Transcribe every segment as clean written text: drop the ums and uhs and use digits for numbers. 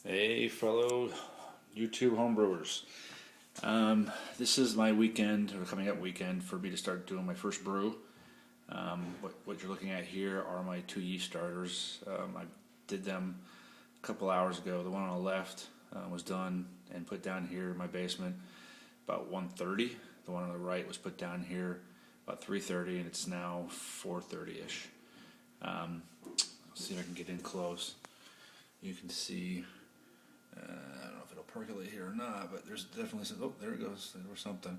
Hey, fellow YouTube homebrewers. This is my weekend, or coming up weekend, for me to start doing my first brew. What you're looking at here are my two yeast starters. I did them a couple hours ago. The one on the left was done and put down here in my basement about 1:30. The one on the right was put down here about 3:30, and it's now 4:30-ish. Let's see if I can get in close. You can see. I don't know if it'll percolate here or not, but there's definitely some. Oh, there it goes. There was something.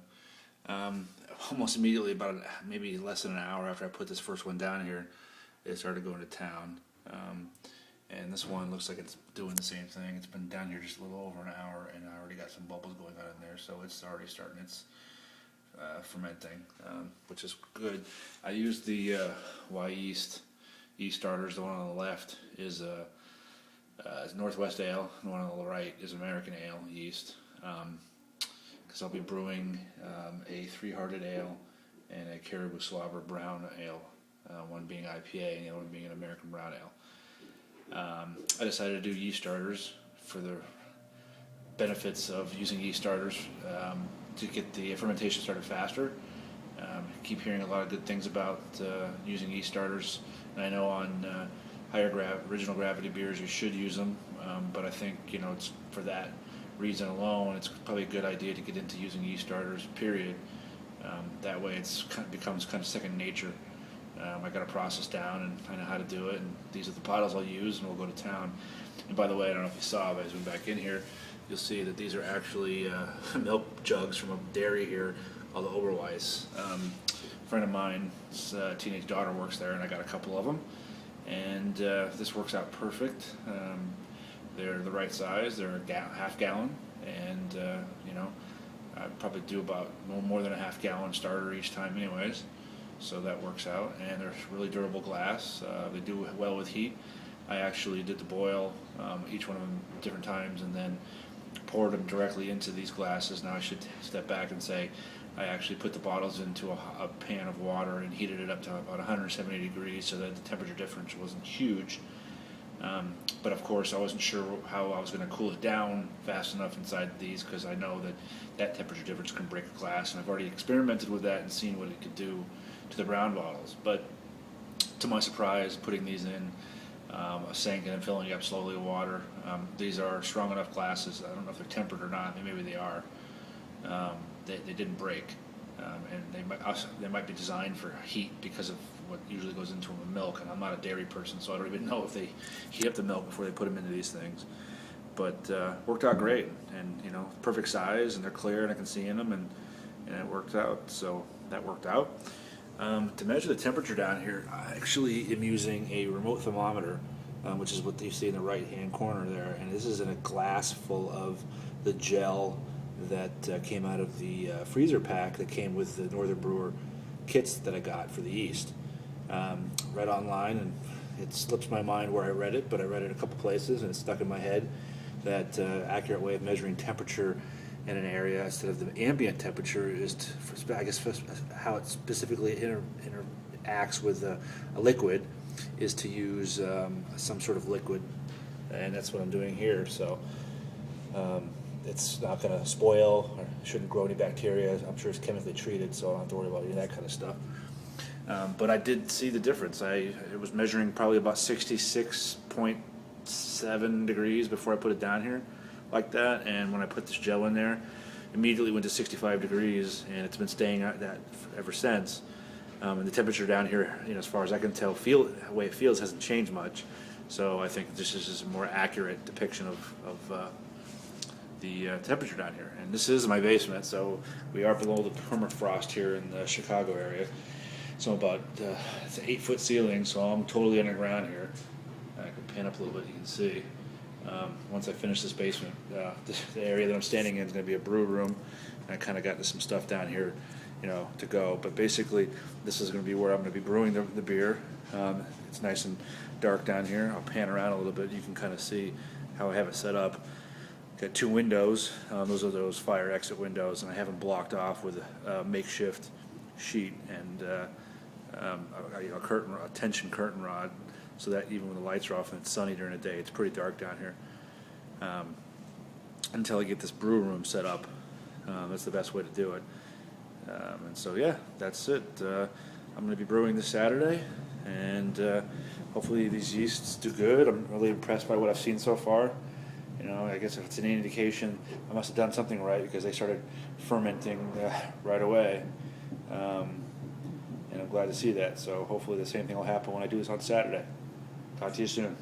Almost immediately, about maybe less than an hour after I put this first one down here, it started going to town. And this one looks like it's doing the same thing. It's been down here just a little over an hour, and I already got some bubbles going on in there, so it's already starting its fermenting, which is good. I used the Yeast starters. The one on the left is Northwest Ale. The one on the right is American Ale yeast. Because I'll be brewing a three-hearted ale and a Caribou Slobber Brown Ale, one being IPA and the other one being an American Brown Ale. I decided to do yeast starters for the benefits of using yeast starters to get the fermentation started faster. Keep hearing a lot of good things about using yeast starters, and I know on original gravity beers you should use them, but I think it's for that reason alone it's probably a good idea to get into using yeast starters. Period. That way becomes kind of second nature. I got a process down and I know how to do it, and these are the bottles I'll use, and we'll go to town. And by the way, I don't know if you saw, but as we went back in here, you'll see that these are actually milk jugs from a dairy here called the Oberweis. A friend of mine's teenage daughter works there, and I got a couple of them, and this works out perfect. They're the right size. They're a half gallon, and I probably do about no more than a half gallon starter each time anyways, so that works out. And they're really durable glass. They do well with heat. I actually did the boil each one of them different times and then poured them directly into these glasses. Now I should step back and say I actually put the bottles into a pan of water and heated it up to about 170 degrees so that the temperature difference wasn't huge. But of course I wasn't sure how I was going to cool it down fast enough inside these, because I know that temperature difference can break a glass, and I've already experimented with that and seen what it could do to the brown bottles. But to my surprise, putting these in, sinking and filling up slowly with water, these are strong enough glasses. I don't know if they're tempered or not. Maybe they are. They didn't break, and they might be designed for heat because of what usually goes into them with milk. And I'm not a dairy person, so I don't even know if they heat up the milk before they put them into these things. But worked out great, and perfect size, and they're clear, and I can see in them, and it worked out. So that worked out. To measure the temperature down here, I actually am using a remote thermometer, which is what you see in the right-hand corner there, and this is in a glass full of the gel that came out of the freezer pack that came with the Northern Brewer kits that I got for the yeast. Read online, and it slips my mind where I read it, but I read it a couple places, and it stuck in my head that accurate way of measuring temperature in an area instead of the ambient temperature is how it specifically interacts with a liquid is to use some sort of liquid, and that's what I'm doing here. So it's not going to spoil or shouldn't grow any bacteria. I'm sure it's chemically treated, so I don't have to worry about any of that kind of stuff. But I did see the difference. It was measuring probably about 66.7 degrees before I put it down here like that, and when I put this gel in there, immediately went to 65 degrees, and it's been staying at that ever since. And the temperature down here, as far as I can tell, the way it feels hasn't changed much. So I think this is just a more accurate depiction of the temperature down here. And this is my basement, so we are below the permafrost here in the Chicago area. So about it's an 8-foot ceiling, so I'm totally underground here. I can pan up a little bit, you can see. Once I finish this basement, the area that I'm standing in is going to be a brew room. And I kind of got some stuff down here, to go. But basically, this is going to be where I'm going to be brewing the beer. It's nice and dark down here. I'll pan around a little bit. You can kind of see how I have it set up. Got two windows. Those are those fire exit windows, and I have them blocked off with a makeshift sheet and a tension curtain rod, so that even when the lights are off and it's sunny during the day, it's pretty dark down here. until I get this brew room set up. That's the best way to do it. And so, yeah, that's it. I'm going to be brewing this Saturday, and hopefully these yeasts do good. I'm really impressed by what I've seen so far. I guess if it's any indication, I must have done something right because they started fermenting right away. And I'm glad to see that. So hopefully the same thing will happen when I do this on Saturday. Talk to you soon.